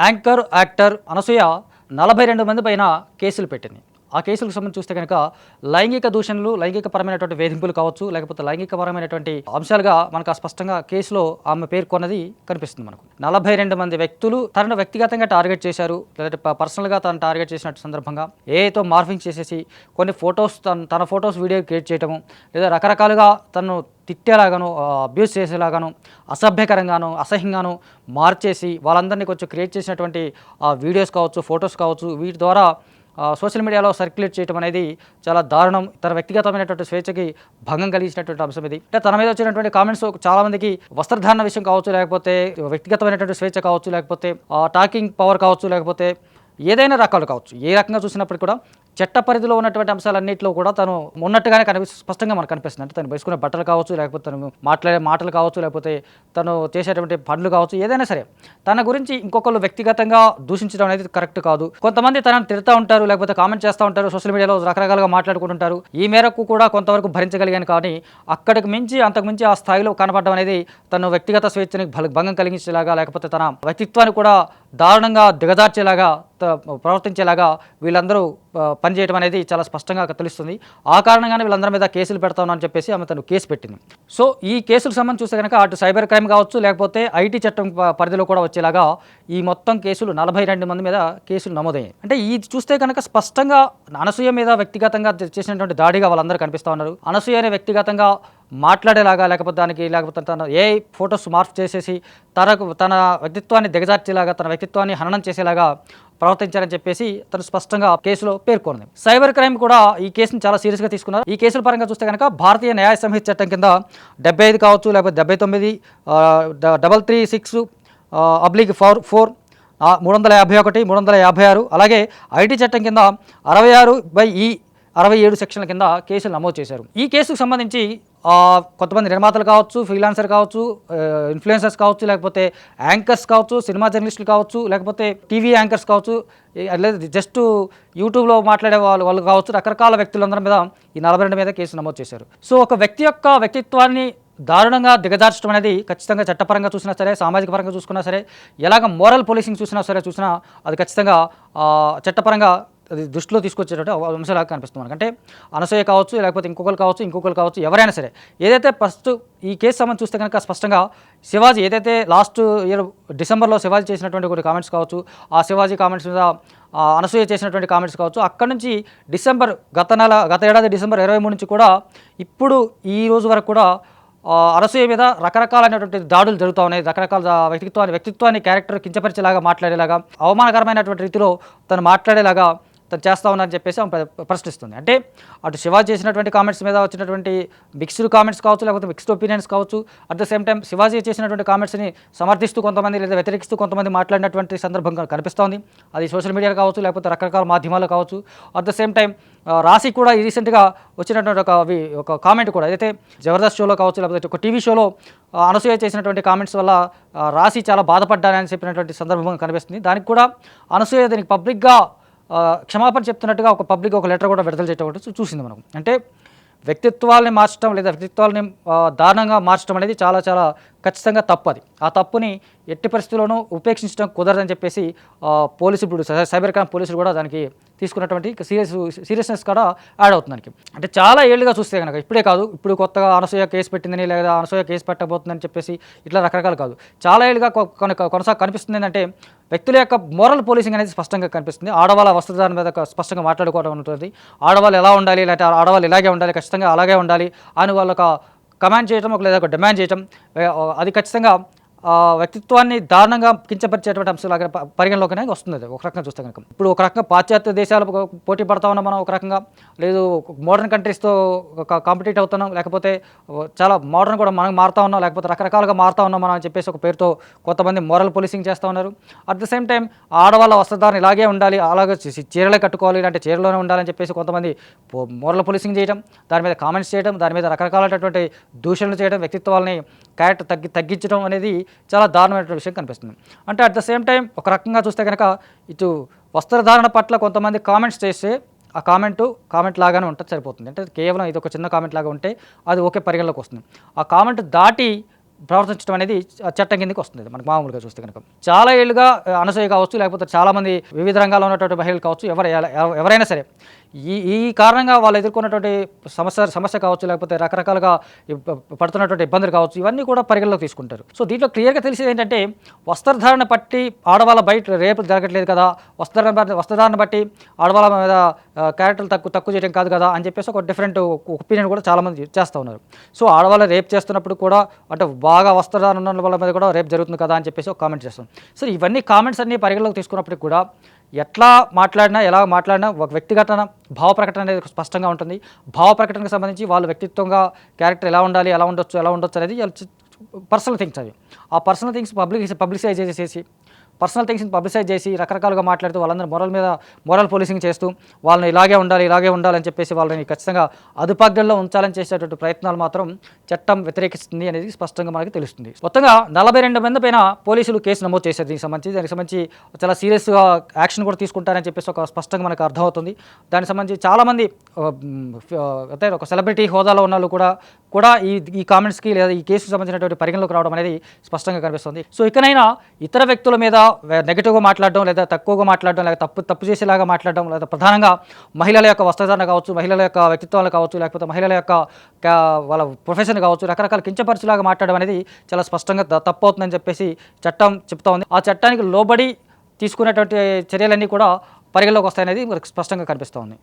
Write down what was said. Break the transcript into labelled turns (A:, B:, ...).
A: Anchor, actor Anasuya 42 మంది పైన కేసులు పెట్టింది. ఆ కేసులకు సంబంధించి చూస్తే కనుక లైంగిక దూషణలు, లైంగికపరమైనటువంటి వేధింపులు కావచ్చు, లేకపోతే లైంగికపరమైనటువంటి అంశాలుగా మనకు స్పష్టంగా కేసులో ఆమె పేర్కొన్నది కనిపిస్తుంది మనకు. 42 మంది వ్యక్తులు తనను వ్యక్తిగతంగా టార్గెట్ చేశారు, లేదంటే పర్సనల్గా తను టార్గెట్ చేసినట్టు సందర్భంగా ఏతో మార్ఫింగ్ చేసేసి కొన్ని ఫొటోస్ తన ఫొటోస్ వీడియో క్రియేట్ చేయటము, లేదా రకరకాలుగా తను తిట్టేలాగాను, అబ్యూస్ చేసేలాగాను, అసభ్యకరంగాను, అసహ్యంగాను మార్చేసి వాళ్ళందరినీ కొంచెం క్రియేట్ చేసినటువంటి వీడియోస్ కావచ్చు, ఫొటోస్ కావచ్చు, వీటి ద్వారా సోషల్ మీడియాలో సర్క్యులేట్ చేయడం అనేది చాలా దారుణం. తన వ్యక్తిగతమైనటువంటి స్వేచ్ఛకి భంగం కలిగించినటువంటి అంశం ఇది. అంటే తన మీద వచ్చినటువంటి కామెంట్స్ చాలామందికి వస్త్రధారణ విషయం కావచ్చు, లేకపోతే వ్యక్తిగతమైనటువంటి స్వేచ్ఛ కావచ్చు, లేకపోతే టాకింగ్ పవర్ కావచ్చు, లేకపోతే ఏదైనా రకాలు కావచ్చు, ఏ రకంగా చూసినప్పటికీ కూడా చట్ట పరిధిలో ఉన్నటువంటి అంశాలన్నింటిలో కూడా తను ఉన్నట్టుగానే స్పష్టంగా మనకు కనిపిస్తుంది. అంటే తను వేసుకునే బట్టలు కావచ్చు, లేకపోతే తను మాట్లాడే మాటలు కావచ్చు, లేకపోతే తను చేసేటువంటి పనులు కావచ్చు, ఏదైనా సరే తన గురించి ఇంకొకళ్ళు వ్యక్తిగతంగా దూషించడం అనేది కరెక్ట్ కాదు. కొంతమంది తనను తిడతా ఉంటారు, లేకపోతే కామెంట్ చేస్తూ ఉంటారు, సోషల్ మీడియాలో రకరకాలుగా మాట్లాడుకుంటుంటారు. ఈ మేరకు కూడా కొంతవరకు భరించగలిగాను, కానీ అక్కడికి మించి అంతకు మించి ఆ స్థాయిలో కనపడడం అనేది తను వ్యక్తిగత స్వేచ్ఛని భంగం కలిగించేలాగా, లేకపోతే తన వ్యక్తిత్వాన్ని కూడా దారుణంగా దిగజార్చేలాగా ప్రవర్తించేలాగా వీళ్ళందరూ పనిచేయడం అనేది చాలా స్పష్టంగా తెలుస్తుంది. ఆ కారణంగానే వీళ్ళందరి మీద కేసులు పెడతామని చెప్పేసి ఆమె తను కేసు పెట్టింది. సో ఈ కేసులకు సంబంధించి చూస్తే కనుక అటు సైబర్ క్రైమ్ కావచ్చు, లేకపోతే ఐటీ చట్టం పరిధిలో కూడా వచ్చేలాగా ఈ మొత్తం కేసులు 42 మంది మీద కేసులు నమోదయ్యాయి. అంటే ఇది చూస్తే కనుక స్పష్టంగా అనసూయ మీద వ్యక్తిగతంగా చేసినటువంటి దాడిగా వాళ్ళందరూ కనిపిస్తూ ఉన్నారు. అనసూయనే వ్యక్తిగతంగా మాట్లాడేలాగా, లేకపోతే తన ఫొటోస్ మార్ఫ్ చేసేసి తన వ్యక్తిత్వాన్ని దిగజార్చేలాగా, తన వ్యక్తిత్వాన్ని హననం చేసేలాగా ప్రవర్తించారని చెప్పేసి తను స్పష్టంగా కేసులో పేర్కొంది. సైబర్ క్రైమ్ కూడా ఈ కేసును చాలా సీరియస్గా తీసుకున్నారు. ఈ కేసుల పరంగా చూస్తే కనుక భారతీయ న్యాయ సంహిత చట్టం కింద 75 కావచ్చు, లేకపోతే 79, 336/4, 351, 356, అలాగే ఐటీ చట్టం కింద 66/67 సెక్షన్ల కింద కేసులు నమోదు చేశారు. ఈ కేసుకు సంబంధించి కొంతమంది నిర్మాతలు కావచ్చు, ఫ్రీలాన్సర్ కావచ్చు, ఇన్ఫ్లుయెన్సర్స్ కావచ్చు, లేకపోతే యాంకర్స్ కావచ్చు, సినిమా జర్నలిస్టులు కావచ్చు, లేకపోతే టీవీ యాంకర్స్ కావచ్చు, లేదా జస్ట్ యూట్యూబ్లో మాట్లాడే వాళ్ళు కావచ్చు, రకరకాల వ్యక్తులందరి మీద ఈ 42 మీద కేసు నమోదు చేశారు. సో ఒక వ్యక్తి యొక్క వ్యక్తిత్వాన్ని దారుణంగా దిగజార్చడం అనేది ఖచ్చితంగా చట్టపరంగా చూసినా సరే, సామాజిక పరంగా చూసుకున్నా సరే, ఎలాగ మోరల్ పోలీసింగ్ చూసినా అది ఖచ్చితంగా చట్టపరంగా అది దృష్టిలో తీసుకొచ్చేటట్టు అంశాలాగా కనిపిస్తుంది మనకు. అంటే అనసూయ కావచ్చు, లేకపోతే ఇంకొకరు కావచ్చు, ఎవరైనా సరే, ఏదైతే ఫస్ట్ ఈ కేసు సంబంధించి చూస్తే కనుక స్పష్టంగా శివాజీ ఏదైతే లాస్ట్ ఇయర్ డిసెంబర్లో శివాజీ చేసినటువంటి కొన్ని కామెంట్స్ కావచ్చు, ఆ శివాజీ కామెంట్స్ మీద అనసూయ చేసినటువంటి కామెంట్స్ కావచ్చు, అక్కడి నుంచి గత ఏడాది డిసెంబర్ 23 నుంచి కూడా ఇప్పుడు ఈ రోజు వరకు కూడా అనసూయ మీద రకరకాలైనటువంటి దాడులు జరుగుతూ ఉన్నాయి. రకరకాల వ్యక్తిత్వాన్ని క్యారెక్టర్ కించపరిచేలాగా, మాట్లాడేలాగా, అవమానకరమైనటువంటి రీతిలో తను మాట్లాడేలాగా తను చేస్తూ ఉన్నారని చెప్పేసి ఆమె ప్రశ్నిస్తుంది. అంటే అటు శివాజీ చేసినటువంటి కామెంట్స్ మీద వచ్చినటువంటి మిక్స్డ్ కామెంట్స్ కావచ్చు, లేకపోతే మిక్స్డ్ ఒపీనియన్స్ కావచ్చు, at the same time Shivaji చేసినటువంటి కామెంట్స్ని సమర్థిస్తూ కొంతమంది, లేదా వ్యతిరేకిస్తూ కొంతమంది మాట్లాడినటువంటి సందర్భంగా కనిపిస్తోంది. అది సోషల్ మీడియాలో కావచ్చు, లేకపోతే రకరకాల మాధ్యమాల్లో కావచ్చు. అట్ ద సేమ్ టైం రాశి కూడా రీసెంట్గా వచ్చినటువంటి ఒక కామెంట్ కూడా ఏదైతే జబర్దస్త్ షోలో కావచ్చు, లేకపోతే ఒక టీవీ షోలో అనసూయ చేసినటువంటి కామెంట్స్ వల్ల రాశి చాలా బాధపడ్డానని చెప్పినటువంటి సందర్భంగా కనిపిస్తుంది. దానికి కూడా అనసూయ దీనికి పబ్లిక్గా క్షమాపణ చెప్తున్నట్టుగా ఒక లెటర్ కూడా విడుదల చేయడం చూసింది మనం. అంటే వ్యక్తిత్వాలని మార్చడం, లేదా వ్యక్తిత్వాలని దారుణంగా మార్చడం అనేది చాలా చాలా ఖచ్చితంగా తప్పది. ఆ తప్పుని ఎట్టి పరిస్థితుల్లోనూ ఉపేక్షించడం కుదరదని చెప్పేసి ఇప్పుడు సైబర్ క్రైమ్ పోలీసులు కూడా దానికి తీసుకున్నటువంటి సీరియస్నెస్ కూడా యాడ్ అవుతుంది దానికి. అంటే చాలా ఏళ్ళుగా చూస్తే కనుక, ఇప్పుడే కాదు, ఇప్పుడు కొత్తగా అనసూయ కేసు పెట్టిందని, లేదా అనసూయ కేసు పెట్టబోతుందని చెప్పేసి ఇట్లా రకరకాలు కాదు, చాలా ఏళ్ళుగా కనిపిస్తుంది. ఏంటంటే వ్యక్తుల యొక్క మోరల్ పోలీసింగ్ అనేది స్పష్టంగా కనిపిస్తుంది. ఆడవాళ్ళ వస్త్రధారణ మీద స్పష్టంగా మాట్లాడుకోవడం ఉంటుంది. ఆడవాళ్ళు ఎలా ఉండాలి, లేకపోతే ఆడవాళ్ళు ఇలాగే ఉండాలి, ఖచ్చితంగా అలాగే ఉండాలి అని వాళ్ళొక కమాండ్ చేయడం, లేదా ఒక డిమాండ్ చేయడం, అది ఖచ్చితంగా వ్యక్తిత్వాన్ని దారుణంగా కించపరిచేటువంటి అంశాలుగా పరిగణలోకి వస్తుంది. అది ఒక రకంగా చూస్తే కనుక ఇప్పుడు ఒక రకంగా పాశ్చాత్య దేశాలు పోటీ పడతా ఉన్నాం మనం, ఒక రకంగా లేదు మోడర్న్ కంట్రీస్తో కాంపిటీట్ అవుతున్నాం, లేకపోతే చాలా మోడర్న్ కూడా మనం మారుతూ ఉన్నాం, లేకపోతే రకరకాలుగా మారుతూ ఉన్నాం మనం అని చెప్పేసి ఒక పేరుతో కొంతమంది మోరల్ పోలీసింగ్ చేస్తూ ఉన్నారు. అట్ ద సేమ్ టైం ఆడవాళ్ళ వస్త్రధారణ ఇలాగే ఉండాలి, అలాగే చీరలే కట్టుకోవాలి, ఇలాంటి చీరలోనే ఉండాలని చెప్పేసి కొంతమంది మోరల్ పోలీసింగ్ చేయడం, దాని మీద కామెంట్స్ చేయడం, దాని మీద రకరకాలైనటువంటి దూషణలు చేయడం, వ్యక్తిత్వాలని క్యారెక్టర్ తగ్గించడం అనేది చాలా దారుణమైనటువంటి విషయం కనిపిస్తుంది. అంటే అట్ ద సేమ్ టైం ఒక రకంగా చూస్తే కనుక ఇటు వస్త్రధారణ పట్ల కొంతమంది కామెంట్స్ చేస్తే ఆ కామెంట్ లాగానే ఉంటే సరిపోతుంది. అంటే కేవలం ఇది ఒక చిన్న కామెంట్ లాగా ఉంటే అది ఓకే పరిగణలోకి వస్తుంది. ఆ కామెంట్ దాటి ప్రవర్తించడం అనేది చట్టం కిందకి వస్తుంది మనకు మామూలుగా చూస్తే కనుక. చాలా ఏళ్ళుగా అనసూయ కావచ్చు, లేకపోతే చాలామంది వివిధ రంగాల్లో ఉన్నటువంటి మహిళలు కావచ్చు, ఎవరైనా సరే ఈ కారణంగా వాళ్ళు ఎదుర్కొన్నటువంటి సమస్య కావచ్చు, లేకపోతే రకరకాలుగా పడుతున్నటువంటి ఇబ్బందులు కావచ్చు, ఇవన్నీ కూడా పరిగణలోకి తీసుకుంటారు. సో దీంట్లో క్లియర్గా తెలిసేది ఏంటంటే, వస్త్రధారణ బట్టి ఆడవాళ్ళ బయట రేపు జరగట్లేదు కదా, వస్త్రధారణ బట్టి ఆడవాళ్ళ మీద క్యారెక్టర్లు తక్కువ చేయడం కాదు కదా అని చెప్పేసి ఒక డిఫరెంట్ ఒపీనియన్ కూడా చాలామంది చేస్తూ ఉన్నారు. సో ఆడవాళ్ళు రేప్ చేస్తున్నప్పుడు కూడా అంటే బాగా వస్త్రధారణ ఉన్న వాళ్ళ మీద కూడా రేపు జరుగుతుంది కదా అని చెప్పేసి ఒక కామెంట్ చేస్తాం. సో ఇవన్నీ కామెంట్స్ అన్ని పరిగణలోకి తీసుకున్నప్పటికి కూడా ఎట్లా మాట్లాడినా, ఎలా మాట్లాడినా ఒక వ్యక్తిగత భావ ప్రకటన అనేది స్పష్టంగా ఉంటుంది. భావ ప్రకటనకు సంబంధించి వాళ్ళు వ్యక్తిత్వంగా క్యారెక్టర్ ఎలా ఉండాలి, ఎలా ఉండొచ్చు అనేది పర్సనల్ థింగ్స్ అవి. ఆ పర్సనల్ థింగ్స్ పర్సనల్ థింగ్స్ని పబ్లిసైజ్ చేసి రకరకాలుగా మాట్లాడుతూ వాళ్ళందరూ మోరల్ పోలీసింగ్ చేస్తూ వాళ్ళని ఇలాగే ఉండాలని చెప్పేసి వాళ్ళని ఖచ్చితంగా అదుపాజ్ఞల్లో ఉంచాలని చేసేటువంటి ప్రయత్నాలు మాత్రం చట్టం వ్యతిరేకిస్తుంది అనేది స్పష్టంగా మనకి తెలుస్తుంది. మొత్తంగా 42 మంది పైన పోలీసులు కేసు నమోదు చేశారు. దానికి సంబంధించి చాలా సీరియస్గా యాక్షన్ కూడా తీసుకుంటారని చెప్పేసి ఒక స్పష్టంగా మనకు అర్థమవుతుంది. దానికి సంబంధించి చాలామంది అంటే ఒక సెలబ్రిటీ హోదాలో ఉన్న వాళ్ళు కూడా ఈ కామెంట్స్కి లేదా ఈ కేసుకు సంబంధించినటువంటి పరిగణలోకి రావడం అనేది స్పష్టంగా కనిపిస్తుంది. సో ఇకనైనా ఇతర వ్యక్తుల మీద నెగిటివ్గా మాట్లాడడం, లేదా తక్కువగా మాట్లాడడం, లేదా తప్పు చేసేలాగా మాట్లాడడం, లేదా ప్రధానంగా మహిళల యొక్క వస్త్రధారణ కావచ్చు, మహిళల యొక్క వ్యక్తిత్వాలు కావచ్చు, లేకపోతే మహిళల యొక్క వాళ్ళ ప్రొఫెషన్ కావచ్చు, రకరకాల కించపరిచేలాగా మాట్లాడడం అనేది చాలా స్పష్టంగా తప్పు అవుతుందని చెప్పేసి చట్టం చెప్తా ఉంది. ఆ చట్టానికి లోబడి తీసుకునేటువంటి చర్యలన్నీ కూడా పరిగణలోకి వస్తాయనేది మనకు స్పష్టంగా కనిపిస్తూ ఉంది.